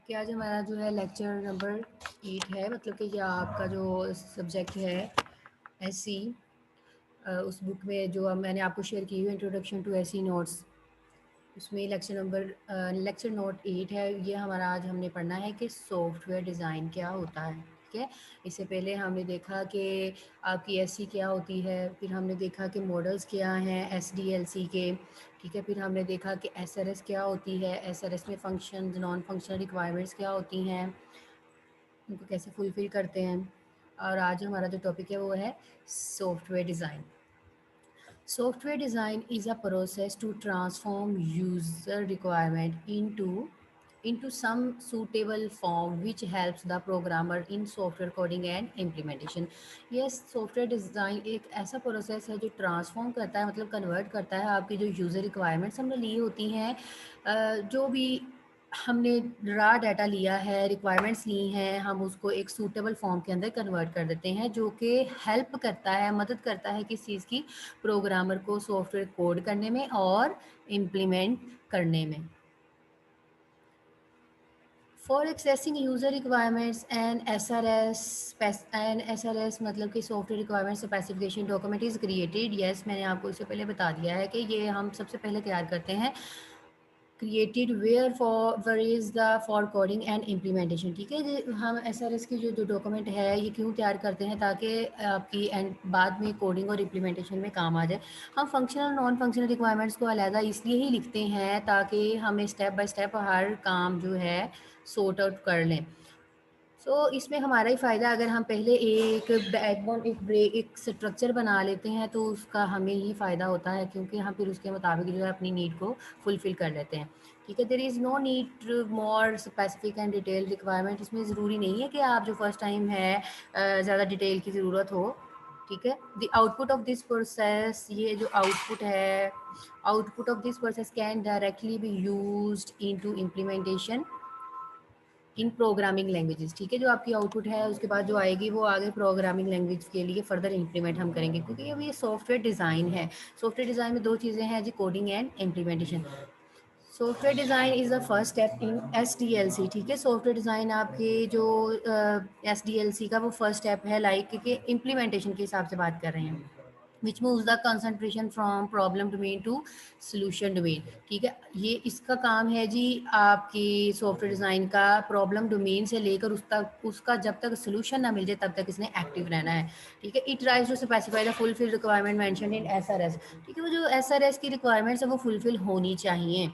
कि आज हमारा जो है लेक्चर नंबर 8 है, मतलब कि ये आपका जो सब्जेक्ट है एससी, उस बुक में जो मैंने आपको शेयर की हुई इंट्रोडक्शन टू एससी नोट्स, उसमें लेक्चर नोट 8 है। ये हमारा आज हमने पढ़ना है कि सॉफ्टवेयर डिज़ाइन क्या होता है। ठीक है, इससे पहले हमने देखा कि आपकी एससी क्या होती है, फिर हमने देखा कि मॉडल्स क्या हैं एसडीएलसी के। ठीक है, फिर हमने देखा कि एसआरएस क्या होती है, एसआरएस में फंक्शन नॉन फंक्शनल रिक्वायरमेंट्स क्या होती हैं, उनको कैसे फुलफ़िल करते हैं। और आज हमारा जो टॉपिक है वो है software design. Software design is a process to transform user requirement into some suitable form which helps the programmer in software coding and implementation. Yes, software design एक ऐसा प्रोसेस है जो ट्रांसफॉर्म करता है, मतलब कन्वर्ट करता है आपकी जो यूज़र रिक्वायरमेंट्स हमने ली होती हैं, जो भी हमने रॉ डाटा लिया है, रिक्वायरमेंट्स ली हैं, हम उसको एक सूटेबल फॉर्म के अंदर कन्वर्ट कर देते हैं, जो कि हेल्प करता है, मदद करता है किस चीज़ की, प्रोग्रामर को सॉफ्टवेयर कोड करने में और इम्प्लीमेंट करने में। For accessing user requirements and S मतलब कि software requirement specification document is created. Yes, मैंने आपको इससे पहले बता दिया है कि ये हम सबसे पहले तैयार करते हैं, created where is the for coding and implementation. ठीक है, हम एसआरएस की जो डॉक्यूमेंट है ये क्यों तैयार करते हैं, ताकि आपकी एंड बाद में कोडिंग और इम्प्लीमेंटेशन में काम आ जाए। हम फंक्शनल नॉन फंक्शनल रिक्वायरमेंट्स को अलहदा इसलिए ही लिखते हैं ताकि हमें स्टेप बाय स्टेप हर काम जो है सॉर्ट आउट कर लें। इसमें हमारा ही फ़ायदा, अगर हम पहले एक बैकबोन एक स्ट्रक्चर बना लेते हैं तो उसका हमें ही फ़ायदा होता है, क्योंकि हम फिर उसके मुताबिक जो है अपनी नीड को फुलफ़िल कर लेते हैं। ठीक है, there is no need more specific and detail requirement. इसमें ज़रूरी नहीं है कि आप जो फर्स्ट टाइम है ज़्यादा डिटेल की ज़रूरत हो। ठीक है, the output of this process, ये जो आउटपुट है, output of this process can directly be used into implementation in programming languages. ठीक है, जो आपकी आउटपुट है उसके बाद जो आएगी वो आगे प्रोग्रामिंग लैंग्वेज के लिए फर्दर इंप्लीमेंट हम करेंगे, क्योंकि अब ये सॉफ्टवेयर डिज़ाइन है। सॉफ्टवेयर डिज़ाइन में दो चीज़ें हैं जी, coding and implementation. Software design is the first step in S D L C. ठीक है, सॉफ्टवेयर डिज़ाइन आपके जो एस डी एल सी का वो फर्स्ट स्टेप है, लाइक कि इम्प्लीमेंटेशन के हिसाब से बात कर रहे हैं, which moves the concentration from problem domain to solution domain. ठीक है, ये इसका काम है जी आपकी सॉफ्टवेयर डिज़ाइन का, प्रॉब्लम डोमेन से लेकर उसका जब तक सोल्यूशन ना मिल जाए तब तक इसने एक्टिव रहना है। ठीक है, it tries to specify the fulfil requirement mention in SRS. ठीक है, वो जो एसआरएस की रिक्वायरमेंट्स है वो फुलफिल होनी चाहिए।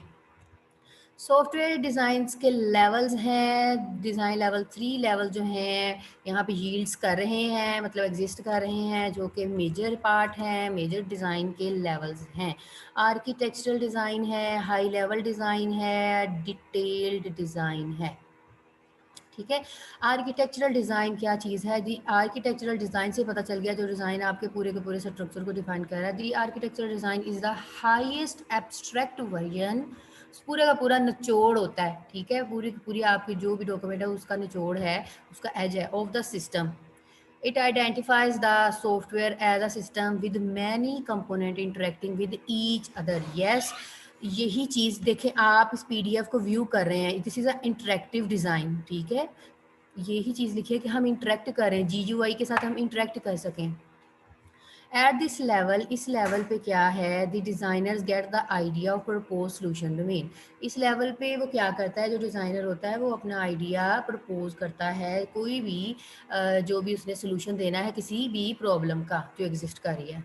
सॉफ्टवेयर डिज़ाइंस के लेवल्स हैं, डिज़ाइन लेवल 3 लेवल जो हैं यहाँ पे यील्ड्स कर रहे हैं, मतलब एग्जिस्ट कर रहे हैं, जो कि मेजर पार्ट हैं, मेजर डिज़ाइन के लेवल्स हैं। आर्किटेक्चरल डिज़ाइन है, हाई लेवल डिज़ाइन है, डिटेल्ड डिज़ाइन है। ठीक है, आर्किटेक्चरल डिज़ाइन क्या चीज़ है जी, आर्किटेक्चरल डिज़ाइन से पता चल गया, जो डिज़ाइन आपके पूरे के पूरे स्ट्रक्चर को डिफाइन कर रहा है। The architectural design is the highest abstract version, पूरे का पूरा निचोड़ होता है। ठीक है, पूरी पूरी आपकी जो भी डॉक्यूमेंट है उसका निचोड़ है, उसका एज है of the system. It identifies the software as a system with many component interacting with each other. Yes, यही चीज़ देखें, आप इस पीडीएफ को व्यू कर रहे हैं, this is a interactive design. ठीक है, यही चीज़ लिखिए कि हम इंटरेक्ट करें, जीयूआई के साथ हम इंटरेक्ट कर सकें। एट दिस लेवल, इस लेवल पे क्या है, the designers get the idea of propose solution domain. इस लेवल पे वो क्या करता है, जो डिज़ाइनर होता है वो अपना आइडिया प्रपोज करता है, कोई भी जो भी उसने सोल्यूशन देना है किसी भी प्रॉब्लम का जो एग्जिस्ट कर रही है।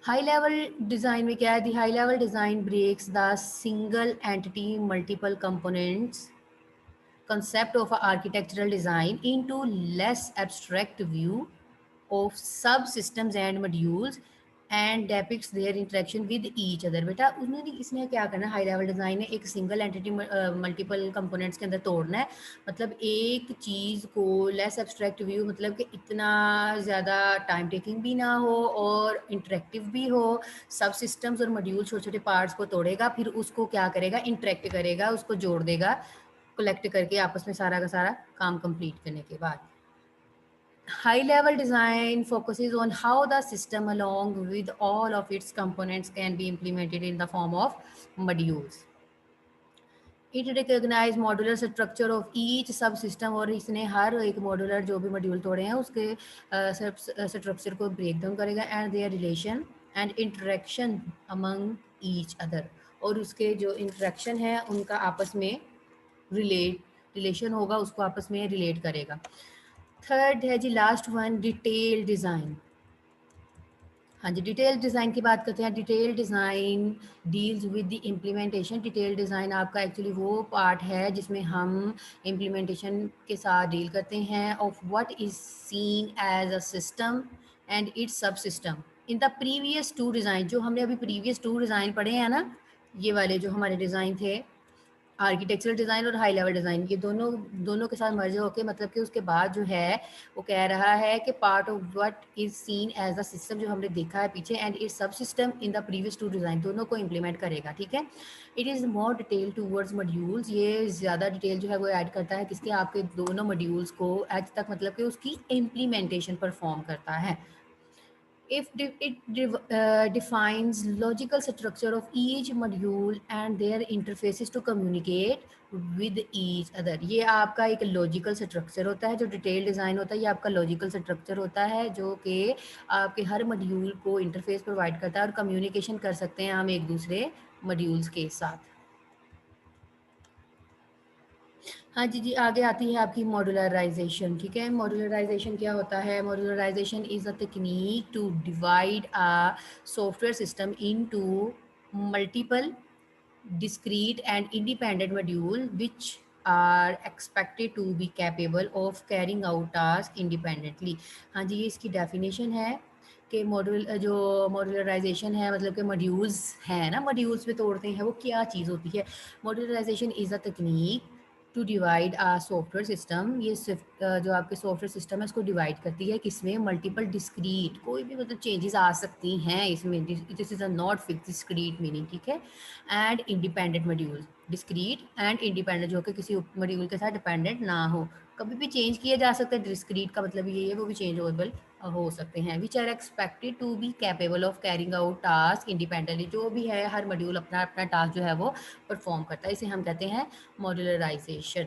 हाई लेवल डिज़ाइन में क्या है, the high level design breaks the single entity multiple components concept of architectural design into less abstract view of subsystems and modules and depicts their interaction with each other। बेटा उन्होंने इसमें क्या करना है, high level design में एक single entity multiple components के अंदर तोड़ना है, मतलब एक चीज़ को लेस एब्स्ट्रैक्ट व्यू, मतलब कि इतना ज़्यादा टाइम टेकिंग भी ना हो और इंटरेक्टिव भी हो। सब सिस्टम्स और मॉड्यूल छोटे छोटे पार्ट्स को तोड़ेगा, फिर उसको क्या करेगा, इंटरेक्ट करेगा, उसको जोड़ देगा, कलेक्ट करके आपस में सारा का सारा काम कंप्लीट करने के बाद। High level design focuses on how the system along with all of its components can be implemented in the form of modules. It recognise modular structure of each sub system, और इसने हर एक modular जो भी module तोड़े हैं उसके structure को break down करेगा, and there relation and interaction among each other, और उसके जो इंटरेक्शन है उनका आपस में रिलेशन होगा, उसको आपस में रिलेट करेगा। थर्ड है जी लास्ट वन, डिटेल डिज़ाइन। हाँ जी, डिटेल डिज़ाइन की बात करते हैं। Detail design deals with the implementation. Detail design आपका एक्चुअली वो पार्ट है जिसमें हम इम्प्लीमेंटेशन के साथ डील करते हैं of what is seen as a system and it's sub system in the previous to design. जो हमने अभी प्रीवियस टू डिज़ाइन पढ़े हैं ना, ये वाले जो हमारे डिज़ाइन थे, आर्किटेक्चरल डिज़ाइन और हाई लेवल डिज़ाइन, ये दोनों दोनों के साथ मर्ज होकर, मतलब कि उसके बाद जो है वो कह रहा है कि part of what is seen as a system, जो हमने देखा है पीछे, and it's sub system in the previous to design, दोनों को इम्प्लीमेंट करेगा। ठीक है, it is more detail towards modules. ये ज़्यादा डिटेल जो है वो ऐड करता है किसके, आपके दोनों मॉड्यूल्स को एज तक, मतलब कि उसकी इम्प्लीमेंटेशन परफॉर्म करता है। It defines logical structure of each module and their interfaces to communicate with each other। ये आपका एक लॉजिकल स्ट्रक्चर होता है। जो डिटेल डिज़ाइन होता है ये आपका लॉजिकल स्ट्रक्चर होता है, जो कि आपके हर मॉड्यूल को इंटरफेस प्रोवाइड करता है और कम्युनिकेशन कर सकते हैं हम एक दूसरे मॉड्यूल्स के साथ। हाँ जी जी, आगे आती है आपकी मॉड्यूलराइजेशन। ठीक है, मॉड्यूलराइजेशन क्या होता है? Modularization is a technique to divide a software system into multiple discrete and independent module which are expected to be capable of carrying out tasks independently। हाँ जी, ये इसकी डेफिनेशन है कि मॉड्यूलराइजेशन है, मतलब कि मॉड्यूल्स हैं ना, मॉड्यूल्स में तोड़ते हैं, वो क्या चीज़ होती है? Modularization is a technique to divide a software system. ये जो आपके सॉफ्टवेयर सिस्टम है उसको डिवाइड करती है किसमें? मल्टीपल डिस्क्रीट, कोई भी मतलब चेंजेस आ सकती हैं इसमें, this is a not fix discrete meaning. ठीक है, and independent module, discrete and independent, जो कि किसी मॉड्यूल के साथ डिपेंडेंट ना हो, कभी भी चेंज किया जा सकता है। डिस्क्रीट का मतलब ये है वो भी चेंजेबल हो सकते हैं। Which are expected to be capable of carrying out task independently, जो भी है हर मॉड्यूल अपना अपना टास्क जो है वो परफॉर्म करता है, इसे हम कहते हैं मॉड्यूलराइजेशन।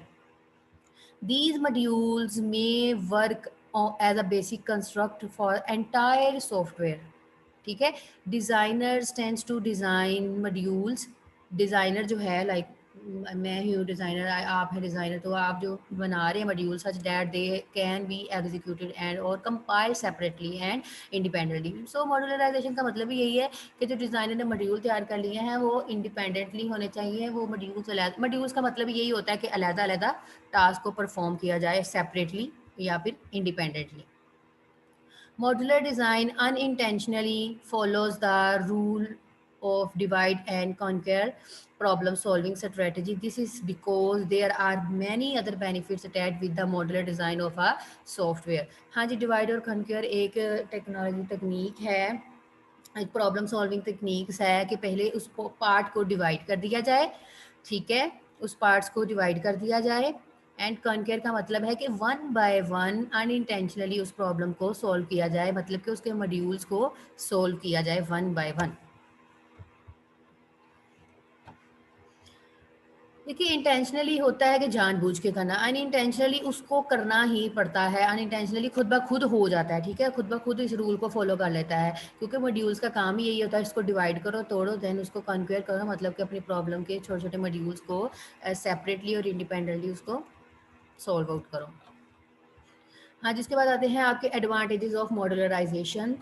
These modules may work as a basic construct for entire software। ठीक है, designers tends to design modules. Designer जो है, लाइक मैं ही हूँ डिज़ाइनर, आप हैं डिज़ाइनर, तो आप जो बना रहे हैं module such that they can be executed and और कंपाइल सेपरेटली एंड इंडिपेंडेंटली। सो मॉड्यूलराइजेशन का मतलब यही है कि जो डिज़ाइनर ने मॉड्यूल तैयार कर लिए हैं वो इंडिपेंडेंटली होने चाहिए। वो मॉड्यूल्स का मतलब यही होता है कि अलग-अलग टास्क को परफॉर्म किया जाए सेपरेटली या फिर independently. Modular design unintentionally follows the rule of divide and conquer problem solving strategy. This is because there are many other benefits attached with the modular design of a software। हाँ जी, divide और conquer एक technology technique है, एक problem solving techniques है कि पहले उस part को डिवाइड कर दिया जाए। ठीक है, उस पार्ट्स को डिवाइड कर दिया जाए, एंड कॉन्कर का मतलब है कि वन बाय वन अनइंटेंशनली उस प्रॉब्लम को सॉल्व किया जाए, मतलब कि उसके मॉड्यूल्स को सॉल्व किया जाए वन बाय वन। देखिए, इंटेंशनली होता है कि जानबूझ के करना, अनइंटेंशनली उसको करना ही पड़ता है, अनइंटेंशनली खुद ब खुद हो जाता है। ठीक है, खुद ब खुद इस रूल को फॉलो कर लेता है, क्योंकि मॉड्यूल्स का काम ही यही होता है, इसको डिवाइड करो, तोड़ो, देन उसको कॉन्क्वेयर करो, मतलब कि अपनी प्रॉब्लम के छोटे छोटे मॉड्यूल्स को सेपरेटली और इंडिपेंडेंटली उसको सॉल्व आउट करो। हाँ, जिसके बाद आते हैं आपके एडवांटेजेस ऑफ मॉड्यूलराइजेशन।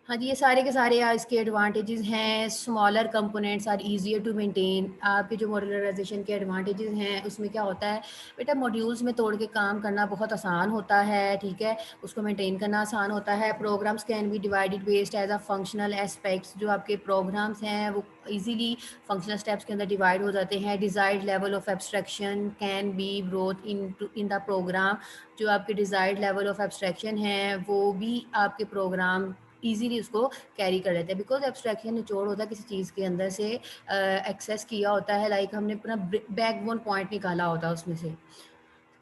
हाँ जी, ये सारे के सारे इसके एडवांटेजेस हैं। Smaller components are easier to maintain. आपके जो मॉड्यूलराइजेशन के एडवांटेजेस हैं उसमें क्या होता है बेटा, मॉड्यूल्स में तोड़ के काम करना बहुत आसान होता है। ठीक है, उसको मेंटेन करना आसान होता है। Programs can be divided based as a functional aspects. जो आपके प्रोग्राम्स हैं वो इजीली फंक्शनल स्टेप्स के अंदर डिवाइड हो जाते हैं। Desired level of abstraction can be brought in the program. जो आपके डिजायर्ड लेवल ऑफ एब्स्ट्रैक्शन है वो भी आपके प्रोग्राम ईजीली उसको कैरी कर लेते हैं, बिकॉज एब्स्ट्रैक्शन निचोड़ होता है किसी चीज़ के अंदर से एक्सेस किया होता है, लाइक हमने अपना बैकबोन पॉइंट निकाला होता है उसमें से।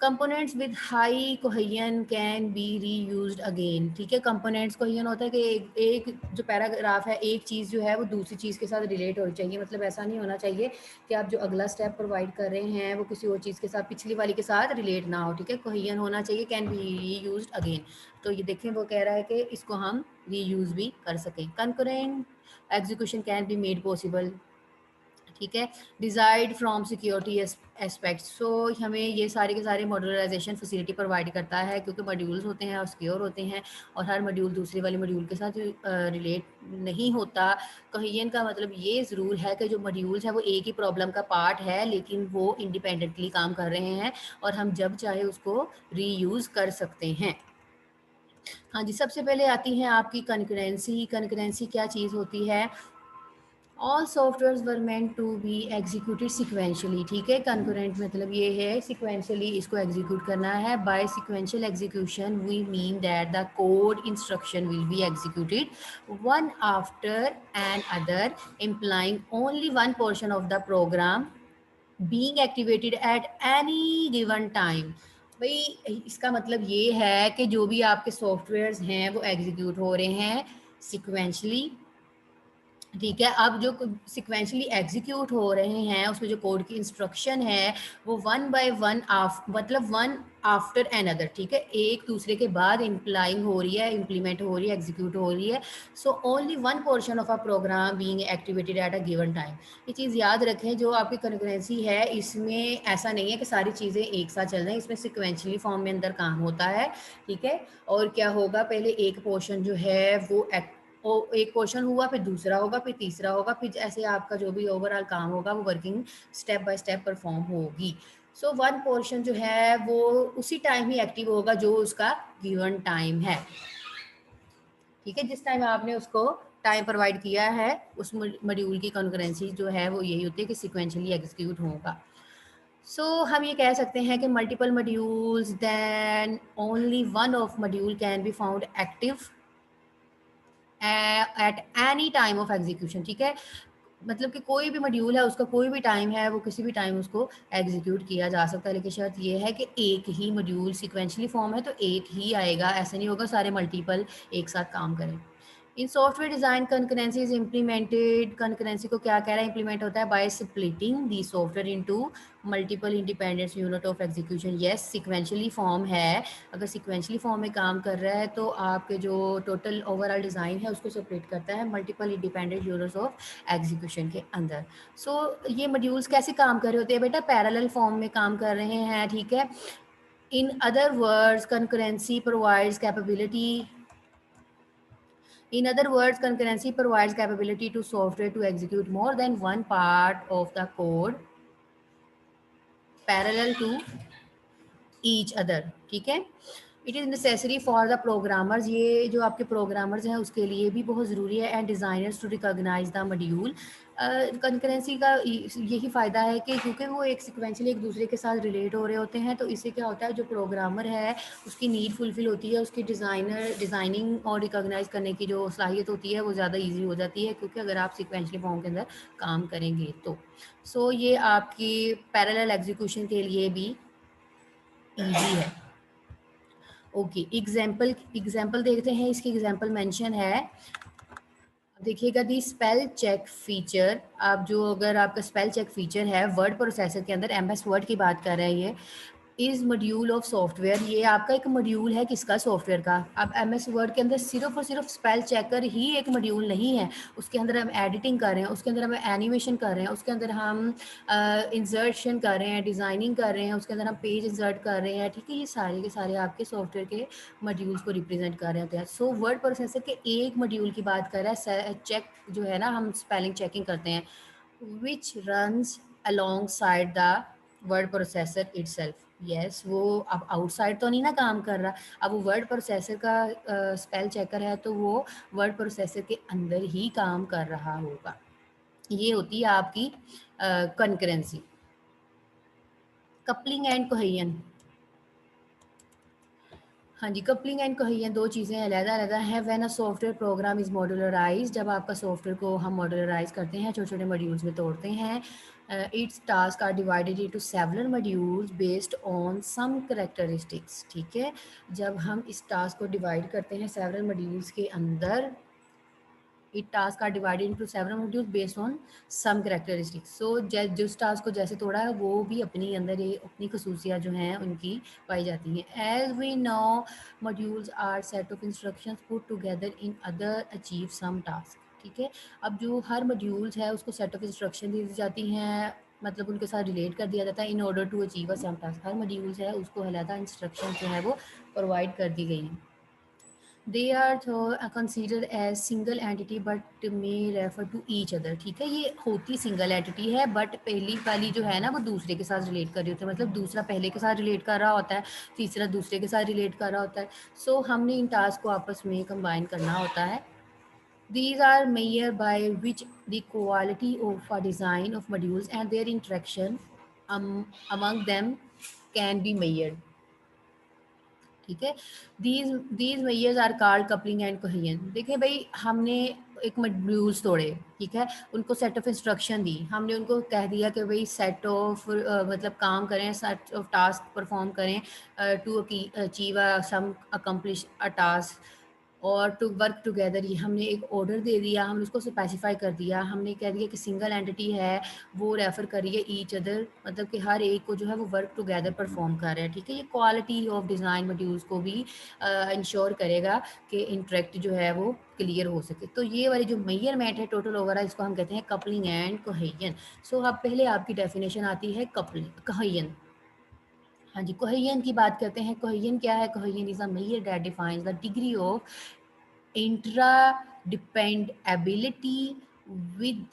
Components with high cohesion can be reused again. ठीक है, कंपोनेंट्स कोहेजन होता है कि एक जो पैराग्राफ है, एक चीज़ जो है वो दूसरी चीज़ के साथ रिलेट होनी चाहिए। मतलब ऐसा नहीं होना चाहिए कि आप जो अगला स्टेप प्रोवाइड कर रहे हैं वो किसी और चीज़ के साथ, पिछली वाली के साथ रिलेट ना हो। ठीक है, कोहेजन होना चाहिए, कैन बी रीयूज्ड अगेन। तो ये देखें, वो कह रहा है कि इसको हम रीयूज़ भी कर सकें। Concurrent execution can be made possible. ठीक है, डिजाइड फ्रॉम सिक्योरिटी एस्पेक्ट्स। सो हमें ये सारे के सारे मॉड्यूलराइजेशन फैसिलिटी प्रोवाइड करता है, क्योंकि मॉड्यूल्स होते हैं और सिक्योर होते हैं और हर मॉड्यूल दूसरे वाले मॉड्यूल के साथ रिलेट नहीं होता। कोहेजन का मतलब ये ज़रूर है कि जो मॉड्यूल्स हैं वो एक ही प्रॉब्लम का पार्ट है, लेकिन वो इंडिपेंडेंटली काम कर रहे हैं और हम जब चाहे उसको रीयूज़ कर सकते हैं। हाँ जी, सबसे पहले आती है आपकी कंकरेंसी। कंकरेंसी क्या चीज़ होती है? All software were meant to be executed sequentially. ठीक है, कंकरेंट मतलब ये है सिक्वेंशली इसको एग्जीक्यूट करना है। By sequential execution we mean that the code instruction will be executed one after and other, implying only one portion of the program being activated at any given time. भाई इसका मतलब ये है कि जो भी आपके सॉफ्टवेयर्स हैं वो एग्जीक्यूट हो रहे हैं सिक्वेंशली। ठीक है, अब जो सिक्वेंशली एग्जीक्यूट हो रहे हैं उसमें जो कोड की इंस्ट्रक्शन है वो वन बाय वन मतलब वन आफ्टर एन अदर। ठीक है, एक दूसरे के बाद इम्प्लाइंग हो रही है, इम्प्लीमेंट हो रही है, एग्जीक्यूट हो रही है। So only one portion of a program being activated at a given time. ये चीज़ याद रखें, जो आपकी कंकरेंसी है इसमें ऐसा नहीं है कि सारी चीज़ें एक साथ चल रही हैं, इसमें सिक्वेंशली फॉर्म में अंदर काम होता है। ठीक है, और क्या होगा, पहले एक पोर्शन जो है वो एक क्वेश्चन हुआ, फिर दूसरा होगा, फिर तीसरा होगा, फिर ऐसे आपका जो भी ओवरऑल काम होगा वो working step by step perform होगी। सो वन पोर्शन जो है वो उसी टाइम ही एक्टिव होगा जो उसका गिवन टाइम है। ठीक है, जिस टाइम आपने उसको टाइम प्रोवाइड किया है उस मॉड्यूल की कॉन्करेंसी जो है वो यही होती है कि सिक्वेंशली एग्जीक्यूट होगा। सो हम ये कह सकते हैं कि multiple modules then only one of module can be found active at any time of execution. ठीक है, मतलब कि कोई भी मॉड्यूल है उसका कोई भी टाइम है वो किसी भी टाइम उसको एग्जीक्यूट किया जा सकता है, लेकिन शर्त ये है कि एक ही मॉड्यूल सिक्वेंशली फॉर्म है तो एक ही आएगा, ऐसे नहीं होगा सारे मल्टीपल एक साथ काम करें। In software design concurrency is implemented. Concurrency को क्या कह रहा है, इंप्लीमेंट होता है by splitting the software into multiple independent unit of execution. Yes, sequentially form है, अगर सिक्वेंशली फॉर्म में काम कर रहा है तो आपके जो टोटल ओवरऑल डिज़ाइन है उसको सेपरेट करता है multiple independent units of execution के अंदर। सो ये मॉड्यूल्स कैसे काम कर रहे होते हैं बेटा, पैरेलल फॉर्म में काम कर रहे हैं। ठीक है, in other words concurrency provides capability In other words, concurrency provides capability to software to execute more than one part of the code parallel to each other. ठीक है, it is necessary for the programmers. ये जो आपके programmers हैं उसके लिए भी बहुत ज़रूरी है, and designers to recognise the module. Concurrency का यही फ़ायदा है कि क्योंकि वो एक सिक्वेंशली एक दूसरे के साथ रिलेट हो रहे होते हैं, तो इससे क्या होता है, जो प्रोग्रामर है उसकी नीड फुलफिल होती है, उसकी डिज़ाइनिंग और रिकॉग्नाइज करने की जो सलाहियत होती है वो ज़्यादा ईजी हो जाती है, क्योंकि अगर आप सिक्वेंशली फॉर्म के अंदर काम करेंगे तो। सो ये आपकी पैरेलल एग्जीक्यूशन के लिए भी ईजी है। ओके, एग्जाम्पल देखते हैं। इसकी एग्जाम्पल मेंशन है, देखिएगा दी स्पेल चेक फीचर। आप जो अगर आपका स्पेल चेक फीचर है वर्ड प्रोसेसर के अंदर, एम एस वर्ड की बात कर रहे हैं, ये इज़ मॉड्यूल ऑफ सॉफ्टवेयर। ये आपका एक मॉड्यूल है किसका, सॉफ्टवेयर का। अब एम एस वर्ड के अंदर सिर्फ और सिर्फ स्पेल चेकर ही एक मॉड्यूल नहीं है, उसके अंदर हम एडिटिंग कर रहे हैं, उसके अंदर हम एनिमेशन कर रहे हैं, उसके अंदर हम इंसर्शन कर रहे हैं, डिज़ाइनिंग कर रहे हैं, उसके अंदर हम पेज इंसर्ट कर रहे हैं। ठीक है, ये सारे के सारे आपके सॉफ्टवेयर के मॉड्यूल्स को रिप्रेजेंट कर रहे होते हैं। सो वर्ड प्रोसेसर के एक मॉड्यूल की बात कर रहा है, चेक जो है ना, हम स्पेलिंग चेकिंग करते हैं, विच runs alongside the word processor itself। Yes, वो अब आउटसाइड तो नहीं ना काम कर रहा, अब वो वर्ड प्रोसेसर का स्पेल चेकर है तो वो वर्ड प्रोसेसर के अंदर ही काम कर रहा होगा। ये होती है आपकी कंकरेंसी। Coupling and cohesion. हाँ जी, कपलिंग एंड कोहेजन 2 चीज़ें अलग-अलग हैं। When a software program is modularized, जब आपका सॉफ्टवेयर को हम मॉड्यूलराइज़ करते हैं, छोटे-छोटे मॉड्यूल्स में तोड़ते हैं। Its task are divided into several modules based on some characteristics, ठीक है? जब हम इस टास्क को डिवाइड करते हैं सेवरल मॉड्यूल्स के अंदर, it task are divided into several modules based on some characteristics. So जिस टास्क को जैसे तोड़ा है वो भी अपनी अंदर ये अपनी खसूसियाँ जो हैं उनकी पाई जाती हैं। As we know, modules are set of instructions put together in other achieve some task, ठीक है? अब जो हर मॉड्यूल्स है उसको सेट ऑफ इंस्ट्रक्शन दी जाती हैं, मतलब उनके साथ रिलेट कर दिया जाता है in order to achieve a some task. हर मॉड्यूल्स है उसको अलहदा इंस्ट्रक्शन जो है वो प्रोवाइड कर दी गई हैं। They are considered as single entity but may refer to each other, ठीक है? ये होती सिंगल एंटिटी है बट पहली वाली जो है ना वो दूसरे के साथ रिलेट कर रही होती है, मतलब दूसरा पहले के साथ रिलेट कर रहा होता है, तीसरा दूसरे के साथ रिलेट कर रहा होता है। सो हमने इन टास्क को आपस में कंबाइन करना होता है। These are measured by which the quality of a design of modules and their interaction among them can be measured, ठीक है? These measures are called coupling and cohesion. देखिए भाई, हमने एक मॉड्यूल्स तोड़े, ठीक है? उनको सेट ऑफ इंस्ट्रक्शन दी, हमने उनको कह दिया कि भाई सेट ऑफ मतलब काम करें, सेट ऑफ टास्क परफॉर्म करें to achieve some accomplish a task और टू वर्क टुगेदर। ये हमने एक ऑर्डर दे दिया, हमने उसको स्पेसिफाई कर दिया, हमने कह दिया कि सिंगल एंटिटी है वो रेफ़र कर रही है ईच अदर, मतलब कि हर एक को जो है वो वर्क टुगेदर परफॉर्म कर रहा है, ठीक है? ये क्वालिटी ऑफ डिज़ाइन मॉड्यूल्स को भी इंश्योर करेगा कि इंटरेक्ट जो है वो क्लियर हो सके। तो ये वाली जो मेजरमेंट है टोटल ओवरऑल, इसको हम कहते हैं कपलिंग एंड कोहेजन। सो अब पहले आपकी डेफिनेशन आती है कपलिंग कोहेजन। हाँ जी, कोहेजन की बात करते हैं। कोहेजन क्या है? Cohesion is a measure that defines the degree of intradependability with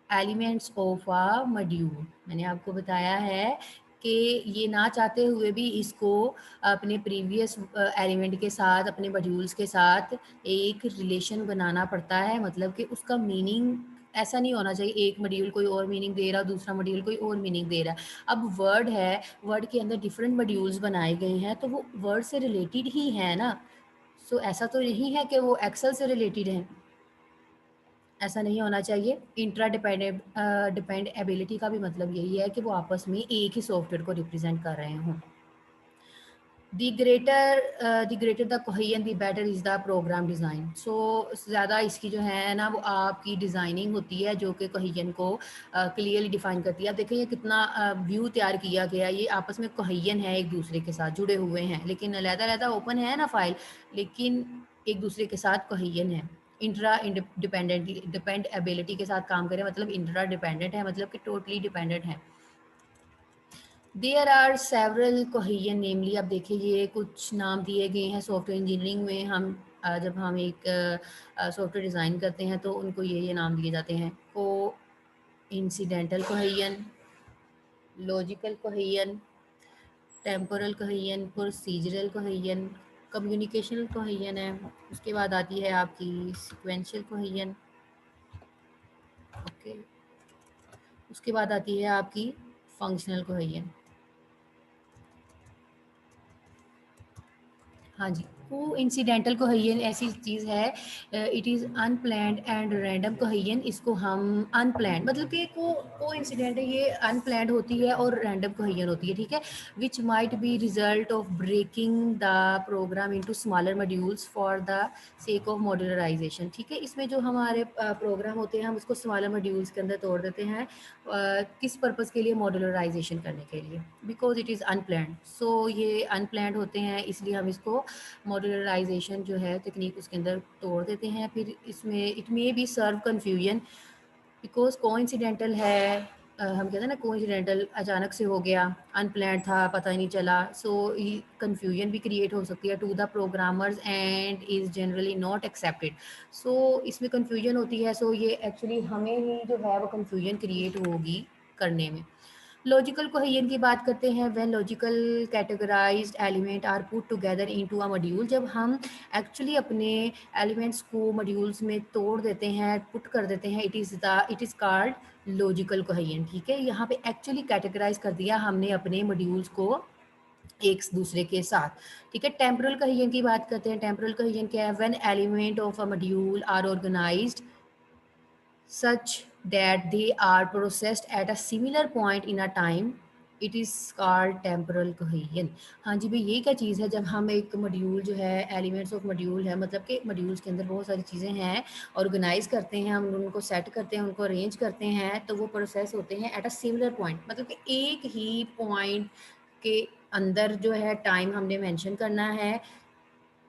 elements of a module. मैंने आपको बताया है कि ये ना चाहते हुए भी इसको अपने प्रीवियस एलिमेंट के साथ, अपने मॉड्यूल्स के साथ एक रिलेशन बनाना पड़ता है, मतलब कि उसका मीनिंग ऐसा नहीं होना चाहिए एक मॉड्यूल कोई और मीनिंग दे रहा, दूसरा मॉड्यूल कोई और मीनिंग दे रहा है। अब वर्ड है, वर्ड के अंदर डिफरेंट मॉड्यूल्स बनाए गए हैं, तो वो वर्ड से रिलेटेड ही है ना। सो ऐसा तो नहीं है कि वो एक्सेल से रिलेटेड हैं, ऐसा नहीं होना चाहिए। इंट्रा डिपेंडेबिलिटी का भी मतलब यही है कि वो आपस में एक ही सॉफ्टवेयर को रिप्रेजेंट कर रहे हों। The greater the cohesion the better is the program design. So ज़्यादा इसकी जो है ना वो आपकी डिज़ाइनिंग होती है जो कि कोहेजन को क्लियरली डिफाइन करती है। आप देखिए ये कितना व्यू तैयार किया गया, ये आपस में कोहेजन है, एक दूसरे के साथ जुड़े हुए हैं, लेकिन अलग-अलग ओपन है ना फाइल, लेकिन एक दूसरे के साथ कोहेजन है। इंट्रा डिपेंडेबिलिटी के साथ काम करें मतलब इंट्रा डिपेंडेंट है, मतलब कि टोटली डिपेंडेंट है। देयर आर सेवरल कोहेजन नेमली, अब देखिए ये कुछ नाम दिए गए हैं सॉफ्टवेयर इंजीनियरिंग में। हम जब हम एक सॉफ्टवेयर डिज़ाइन करते हैं तो उनको ये नाम दिए जाते हैं। को incidental cohesion, logical cohesion, temporal cohesion, procedural cohesion, communicational cohesion है। उसके बाद आती है आपकी सिक्वेंशियल कोहेजन, ओके। उसके बाद आती है आपकी फंक्शनल कोहेजन। हाँ जी, कोइंसिडेंटल कोहेजन ऐसी चीज़ है, it is unplanned and random cohesion. इसको हम अनप्लैन्ड मतलब कि कोइंसिडेंट है, ये अनप्लैन्ड होती है और रैंडम कोहेजन होती है, ठीक है? Which might be result of breaking the program into smaller modules for the sake of modularization, ठीक है? इसमें जो हमारे प्रोग्राम होते हैं हम उसको स्मॉलर मॉड्यूल्स के अंदर तोड़ देते हैं, किस पर्पज़ के लिए? मॉड्यूलराइजेशन करने के लिए, बिकॉज इट इज़ अनप्लैन्ड। सो ये अनप्लैन्ड होते हैं, इसलिए हम इसको मॉड्यूलराइजेशन जो है टेक्निक उसके अंदर तोड़ देते हैं। फिर इसमें it may be serve confusion because coincidental है, हम कहते हैं ना कोइंसिडेंटल, अचानक से हो गया, अनप्लैन्ड था, पता ही नहीं चला। सो कन्फ्यूजन भी क्रिएट हो सकती है to the programmers and is generally not accepted. So इसमें कन्फ्यूजन होती है, सो ये एक्चुअली हमें ही जो है वो कन्फ्यूजन क्रिएट होगी करने में। लॉजिकल कोहेजन की बात करते हैं। When logical categorised element are put together into a module, जब हम एक्चुअली अपने एलिमेंट्स को मॉड्यूल्स में तोड़ देते हैं, पुट कर देते हैं, it is called logical cohesion, ठीक है? यहाँ पे एक्चुअली कैटेगराइज कर दिया हमने अपने मॉड्यूल्स को एक दूसरे के साथ, ठीक है। टेम्पोरल कोहेजन की बात करते हैं। टेम्पोरल कोहेजन क्या है? When element of a module are organised such that they are processed at a similar point in a time, it is called temporal cohesion। हाँ जी भाई, ये क्या चीज़ है? जब हम एक मॉड्यूल जो है, एलिमेंट्स ऑफ मॉड्यूल है, मतलब कि मॉड्यूल्स के अंदर बहुत सारी चीज़ें हैं, ऑर्गेनाइज करते हैं, हम उनको सेट करते हैं, उनको अरेंज करते हैं, तो वो प्रोसेस होते हैं एट अ सिमिलर पॉइंट, मतलब कि एक ही पॉइंट के अंदर जो है टाइम हमने मेंशन करना है,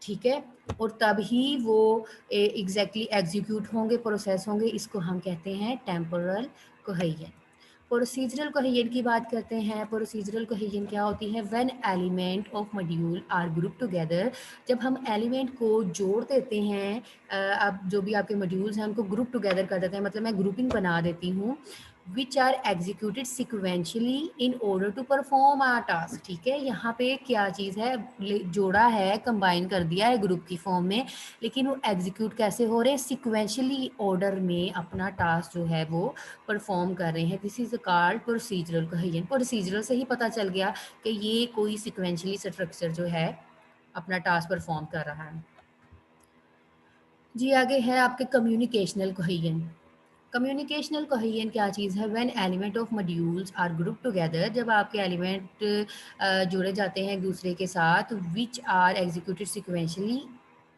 ठीक है, और तब ही वो एग्जैक्टली एग्जीक्यूट होंगे, प्रोसेस होंगे। इसको हम कहते हैं टेम्पोरल कोहेजन। प्रोसीजरल कोहेजन की बात करते हैं। प्रोसीजरल कोहेजन क्या होती है? When element of module are group together, जब हम एलिमेंट को जोड़ देते हैं, अब जो भी आपके मॉड्यूल्स हैं उनको ग्रुप टुगेदर कर देते हैं, मतलब मैं ग्रुपिंग बना देती हूँ, which are executed sequentially in order to perform a task, ठीक है। यहाँ पे क्या चीज़ है? जोड़ा है, कंबाइन कर दिया है ग्रुप की फॉर्म में, लेकिन वो एग्जीक्यूट कैसे हो रहे हैं? सिक्वेंशली ऑर्डर में अपना टास्क जो है वो परफॉर्म कर रहे हैं। This is called procedural cohesion. Procedural से ही पता चल गया कि ये कोई सिक्वेंशली स्ट्रक्चर जो है अपना टास्क परफॉर्म कर रहा है। जी आगे है आपके कम्युनिकेशनल कोहेजन। कम्युनिकेशनल कोहेजन क्या चीज़ है? When element of modules are group together, जब आपके एलिमेंट जोड़े जाते हैं एक दूसरे के साथ, which are executed sequentially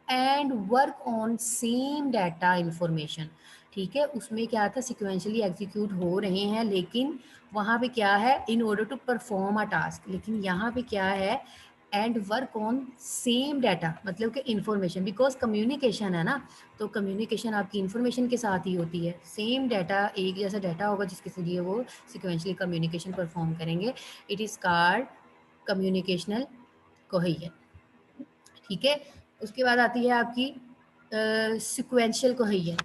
and work on same data information, ठीक है। उसमें क्या था? सिक्वेंशली एग्जीक्यूट हो रहे हैं, लेकिन वहाँ पे क्या है? In order to perform a task, लेकिन यहाँ पे क्या है? And work on same data, मतलब कि इंफॉर्मेशन, बिकॉज कम्युनिकेशन है ना, तो कम्युनिकेशन आपकी इंफॉर्मेशन के साथ ही होती है। सेम डाटा, एक जैसा डाटा होगा जिसके जरिए वो सिक्वेंशली कम्युनिकेशन परफॉर्म करेंगे। It is called communicational cohesion, ठीक है। उसके बाद आती है आपकी सिक्वेंशियल कोहेजन।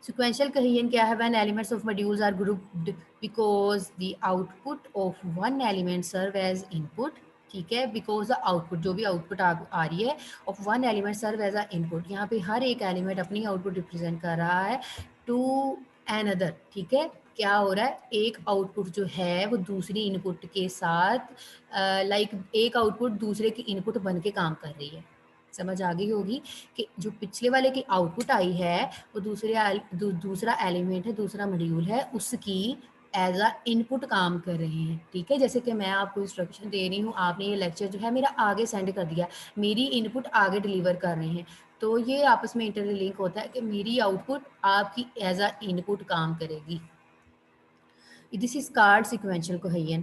सिक्वेंशियल कोहेजन क्या है? When elements of modules are grouped because the output of one element serve as input, ठीक है। बिकॉज द आउटपुट, जो भी आउटपुट आ रही है, of one element serve as a input, यहाँ पे हर एक एलिमेंट अपनी आउटपुट रिप्रेजेंट कर रहा है टू एनदर, ठीक है। क्या हो रहा है? एक आउटपुट जो है वो दूसरी इनपुट के साथ लाइक एक आउटपुट दूसरे की इनपुट बन के काम कर रही है। समझ आ गई होगी कि जो पिछले वाले की आउटपुट आई है वो दूसरा एलिमेंट है, दूसरा मॉड्यूल है, उसकी एज अ इनपुट काम कर रहे हैं, ठीक है। जैसे कि मैं आपको इंस्ट्रक्शन दे रही हूँ, आपने ये लेक्चर जो है मेरा आगे सेंड कर दिया, मेरी इनपुट आगे डिलीवर कर रहे हैं, तो ये आपस में इंटरलिंक होता है कि मेरी आउटपुट आपकी एज अ इनपुट काम करेगी। This is called sequential cohesion.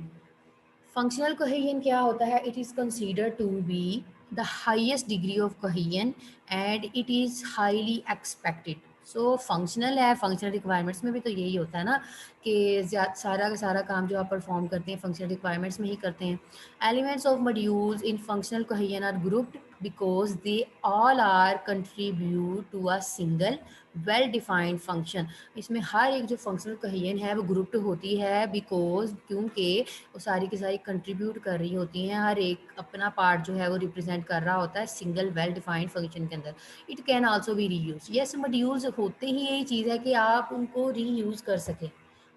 Functional cohesion क्या होता है? It is considered to be the highest degree of cohesion and it is highly expected. So functional है, फंक्शनल रिक्वायरमेंट्स में भी तो यही होता है ना कि सारा का सारा काम जो आप परफॉर्म करते हैं फंक्शनल रिक्वायरमेंट्स में ही करते हैं। Elements of modules in functional cohesion are grouped because they all are contribute to a single well defined function. इसमें हर एक जो फंक्शनल कोहेजन है वो ग्रुप्ड होती है बिकॉज, क्योंकि वो सारी की सारी कंट्रीब्यूट कर रही होती हैं, हर एक अपना पार्ट जो है वो रिप्रेजेंट कर रहा होता है सिंगल वेल डिफाइंड फंक्शन के अंदर। It can also be reuse. Yes, modules होते ही यही चीज़ है कि आप उनको रीयूज़ कर सकें,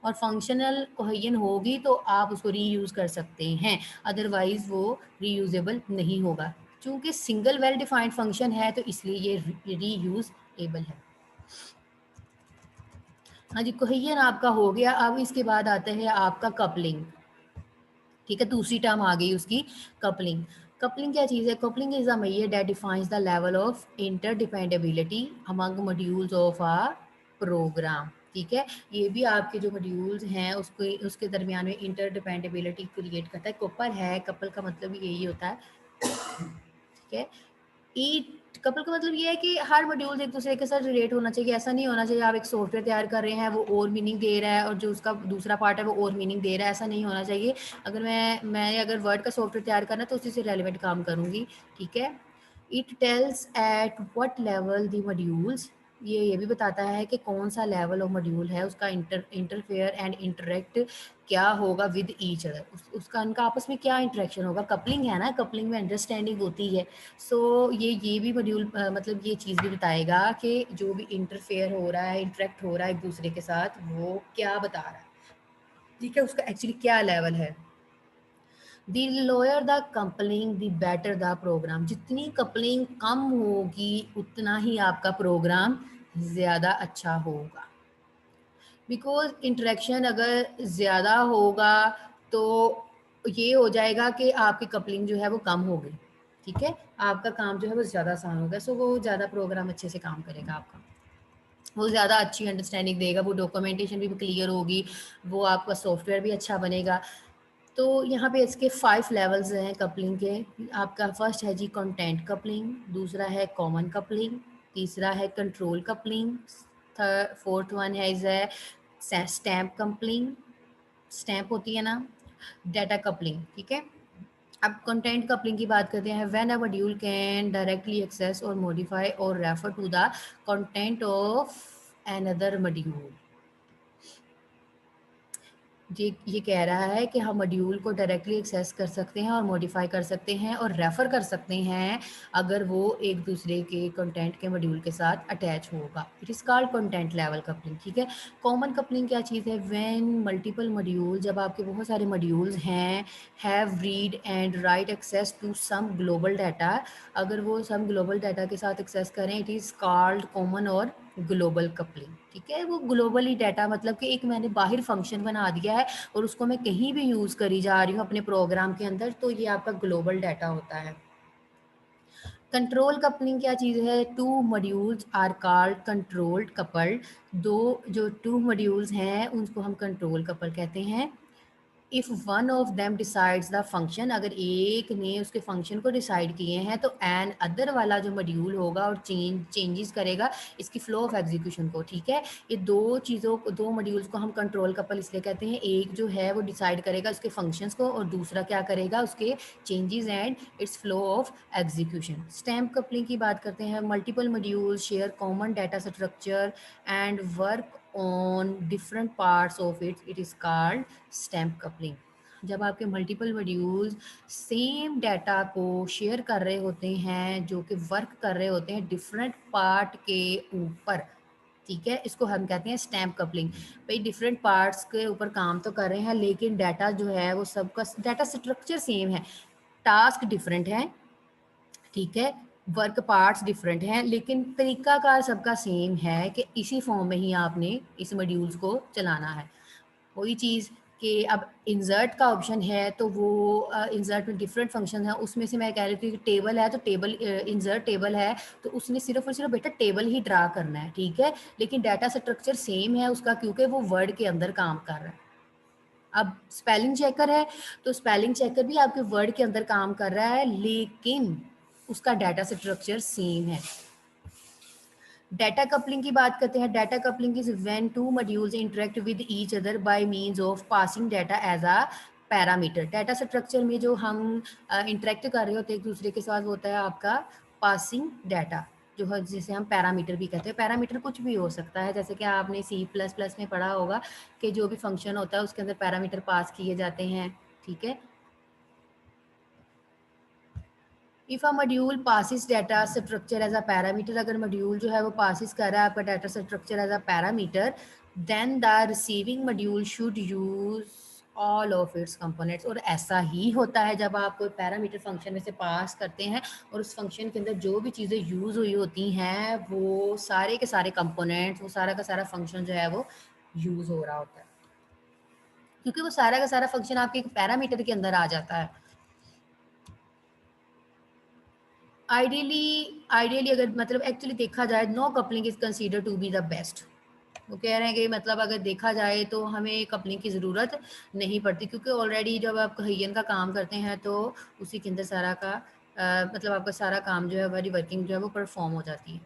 और फंक्शनल कोहेजन होगी तो आप उसको रीयूज़ कर सकते हैं, अदरवाइज़ वो रीयूजेबल नहीं होगा। चूँकि सिंगल वेल डिफाइंड फंक्शन है तो इसलिए ये रीयूजेबल है। हाँ जी, कोहेजन आपका हो गया। अब इसके बाद आता है आपका कपलिंग, ठीक है। दूसरी टर्म आ गई उसकी, कपलिंग। कपलिंग क्या चीज़ है? Coupling is a measure that defines the level of interdependability among modules of a program, ठीक है। ये भी आपके जो मॉड्यूल्स हैं उसको उसके दरमियान में इंटरडिपेंडेबिलिटी क्रिएट करता है। कपल है, कपल का मतलब भी यही होता है, ठीक है। ईट कपल का मतलब ये है कि हर मॉड्यूल एक दूसरे के साथ रिलेट होना चाहिए। ऐसा नहीं होना चाहिए आप एक सॉफ्टवेयर तैयार कर रहे हैं वो और मीनिंग दे रहा है और जो उसका दूसरा पार्ट है वो और मीनिंग दे रहा है, ऐसा नहीं होना चाहिए। अगर मैं अगर वर्ड का सॉफ्टवेयर तैयार करना है तो उसी से रेलिवेंट काम करूँगी, ठीक है। It tells at what level the modules, ये भी बताता है कि कौन सा लेवल ऑफ मॉड्यूल है, उसका इंटरफेयर एंड इंटरेक्ट क्या होगा विद ईच अदर, उसका उनका आपस में क्या इंटरेक्शन होगा। कपलिंग है ना, कपलिंग में अंडरस्टैंडिंग होती है। सो ये भी मॉड्यूल मतलब ये चीज़ भी बताएगा कि जो भी इंटरफेयर हो रहा है, इंटरेक्ट हो रहा है एक दूसरे के साथ, वो क्या बता रहा है, ठीक है, उसका एक्चुअली क्या लेवल है। The lower the coupling the better the program. जितनी कपलिंग कम होगी उतना ही आपका प्रोग्राम ज़्यादा अच्छा होगा, बिकॉज इंटरेक्शन अगर ज़्यादा होगा तो ये हो जाएगा कि आपकी कपलिंग जो है वो कम हो गई, ठीक है, आपका काम जो है वो ज़्यादा आसान होगा, सो वो ज़्यादा प्रोग्राम अच्छे से काम करेगा आपका, वो ज़्यादा अच्छी अंडरस्टैंडिंग देगा, वो डॉक्यूमेंटेशन भी क्लियर होगी, वो आपका सॉफ्टवेयर भी अच्छा बनेगा। तो यहाँ पे इसके 5 लेवल्स हैं कपलिंग के। आपका फर्स्ट है जी कंटेंट कपलिंग, दूसरा है कॉमन कपलिंग, तीसरा है कंट्रोल कपलिंग, फोर्थ वन है इज है स्टैम्प कपलिंग, स्टैम्प होती है ना, डाटा कपलिंग, ठीक है। अब कंटेंट कपलिंग की बात करते हैं। When a module can directly access or modify or refer to the content of another module. ये कह रहा है कि हम मॉड्यूल को डायरेक्टली एक्सेस कर सकते हैं और मॉडिफाई कर सकते हैं और रेफ़र कर सकते हैं अगर वो एक दूसरे के कंटेंट के मॉड्यूल के साथ अटैच होगा। It is called content level coupling, ठीक है। कॉमन कपलिंग क्या चीज़ है? व्हेन मल्टीपल मॉड्यूल, जब आपके बहुत सारे मॉड्यूल्स हैं, have read and write access to some global data, अगर वो सम ग्लोबल डाटा के साथ एक्सेस करें, it is called common or global coupling, ठीक है। वो ग्लोबली डाटा मतलब कि एक मैंने बाहर फंक्शन बना दिया है और उसको मैं कहीं भी यूज़ करी जा रही हूँ अपने प्रोग्राम के अंदर, तो ये आपका ग्लोबल डाटा होता है। कंट्रोल कपलिंग क्या चीज़ है? Two modules are called controlled coupled. दो जो टू मॉड्यूल्स हैं उनको हम कंट्रोल कपल कहते हैं। If one of them decides the function, अगर एक ने उसके फंक्शन को डिसाइड किए हैं तो एन अदर वाला जो मॉड्यूल होगा और चेंजेस करेगा इसकी फ्लो ऑफ एग्जीक्यूशन को, ठीक है। ये दो चीज़ों को, दो मॉड्यूल्स को हम कंट्रोल कपल इसलिए कहते हैं, एक जो है वो डिसाइड करेगा उसके फंक्शंस को और दूसरा क्या करेगा, उसके changes and it's flow of execution. Stamp coupling की बात करते हैं। Multiple module share common data structure and work on different parts of it is called stamp coupling. जब आपके मल्टीपल मॉड्यूल्स सेम डाटा को शेयर कर रहे होते हैं, जो कि वर्क कर रहे होते हैं डिफरेंट पार्ट के ऊपर, ठीक है, इसको हम कहते हैं स्टैम्प कपलिंग। भाई डिफरेंट पार्ट्स के ऊपर काम तो कर रहे हैं लेकिन डाटा जो है वो सबका डाटा स्ट्रक्चर सेम है, टास्क डिफरेंट है, ठीक है, वर्क पार्ट्स डिफरेंट हैं, लेकिन तरीकाकार सबका सेम है कि इसी फॉर्म में ही आपने इस मॉड्यूल्स को चलाना है। वही चीज़ कि अब इंसर्ट का ऑप्शन है तो वो इंसर्ट में डिफरेंट फंक्शन है, उसमें से मैं कह रही थी कि टेबल है तो टेबल, इंसर्ट टेबल है तो उसने सिर्फ और सिर्फ बेटा टेबल ही ड्रा करना है, ठीक है, लेकिन डाटा स्ट्रक्चर सेम है उसका क्योंकि वो वर्ड के अंदर काम कर रहा है। अब स्पेलिंग चेकर है तो स्पेलिंग चेकर भी आपके वर्ड के अंदर काम कर रहा है लेकिन उसका डाटा स्ट्रक्चर सेम है। डाटा कपलिंग की बात करते हैं। Data coupling is when two modules interact with each other by means of passing data as a parameter. Data structure में जो हम इंटरेक्ट कर रहे होते हैं एक दूसरे के साथ, होता है आपका पासिंग डाटा, जो है जिसे हम पैरामीटर भी कहते हैं। पैरामीटर कुछ भी हो सकता है, जैसे कि आपने C++ में पढ़ा होगा कि जो भी फंक्शन होता है उसके अंदर पैरामीटर पास किए जाते हैं, ठीक है। If a module passes data structure as a parameter, अगर मॉड्यूल जो है वो पासिस कर रहा है आपका data structure as a parameter, then the receiving module should use all of its components. और ऐसा ही होता है जब आप कोई पैरामीटर फंक्शन में से पास करते हैं और उस फंक्शन के अंदर जो भी चीज़ें यूज़ हुई होती हैं वो सारे के सारे कंपोनेंट्स, वो सारा का सारा फंक्शन जो है वो यूज़ हो रहा होता है, क्योंकि वो सारा का सारा फंक्शन आपके एक पैरामीटर के अंदर आ जाता है। आइडियली अगर मतलब एक्चुअली देखा जाए, no coupling is consider to be the best. वो कह रहे हैं कि मतलब अगर देखा जाए तो हमें कपलिंग की ज़रूरत नहीं पड़ती, क्योंकि ऑलरेडी जब आप कहियन का काम करते हैं तो उसी के अंदर सारा का मतलब आपका सारा काम जो है, हमारी वर्किंग जो है वो परफॉर्म हो जाती है।